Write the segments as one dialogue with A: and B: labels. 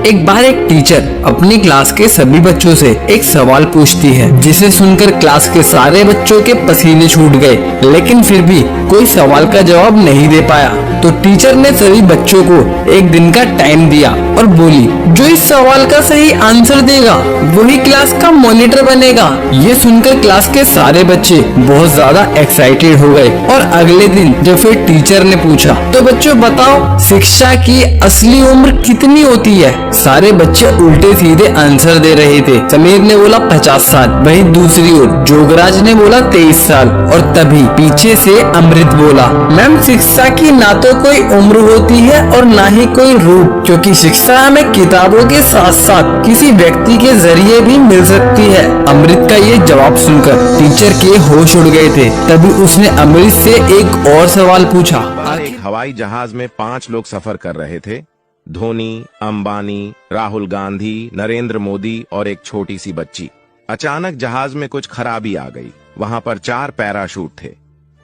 A: एक बार एक टीचर अपनी क्लास के सभी बच्चों से एक सवाल पूछती है, जिसे सुनकर क्लास के सारे बच्चों के पसीने छूट गए, लेकिन फिर भी कोई सवाल का जवाब नहीं दे पाया। तो टीचर ने सभी बच्चों को एक दिन का टाइम दिया और बोली, जो इस सवाल का सही आंसर देगा वही क्लास का मॉनिटर बनेगा। ये सुनकर क्लास के सारे बच्चे बहुत ज्यादा एक्साइटेड हो गए और अगले दिन जब फिर टीचर ने पूछा, तो बच्चों बताओ शिक्षा की असली उम्र कितनी होती है? सारे बच्चे उल्टे सीधे आंसर दे रहे थे। समीर ने बोला 50 साल, वहीं दूसरी ओर जोगराज ने बोला 23 साल और तभी पीछे से अमृत बोला, मैम शिक्षा की ना तो कोई उम्र होती है और ना ही कोई रूप, क्योंकि शिक्षा हमें किताबों के साथ साथ किसी व्यक्ति के जरिए भी मिल सकती है। अमृत का ये जवाब सुनकर टीचर के होश उड़ गए थे। तभी उसने अमृत से एक और सवाल पूछा।
B: एक हवाई जहाज में 5 लोग सफर कर रहे थे। धोनी, अंबानी, राहुल गांधी, नरेंद्र मोदी और एक छोटी सी बच्ची। अचानक जहाज में कुछ खराबी आ गई। वहां पर 4 पैराशूट थे।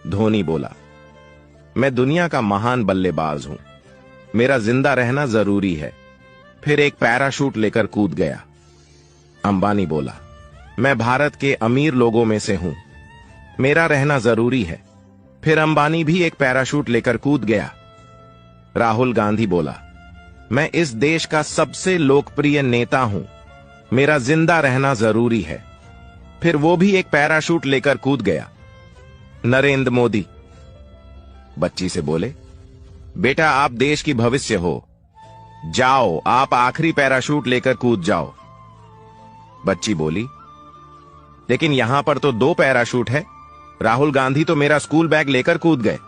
B: धोनी बोला, मैं दुनिया का महान बल्लेबाज हूं, मेरा जिंदा रहना जरूरी है। फिर एक पैराशूट लेकर कूद गया। अंबानी बोला, मैं भारत के अमीर लोगों में से हूं, मेरा रहना जरूरी है। फिर अंबानी भी एक पैराशूट लेकर कूद गया। राहुल गांधी बोला, मैं इस देश का सबसे लोकप्रिय नेता हूं, मेरा जिंदा रहना जरूरी है। फिर वो भी एक पैराशूट लेकर कूद गया। नरेंद्र मोदी बच्ची से बोले, बेटा आप देश की भविष्य हो, जाओ आप आखिरी पैराशूट लेकर कूद जाओ। बच्ची बोली, लेकिन यहां पर तो 2 पैराशूट है, राहुल गांधी तो मेरा स्कूल बैग लेकर कूद गए।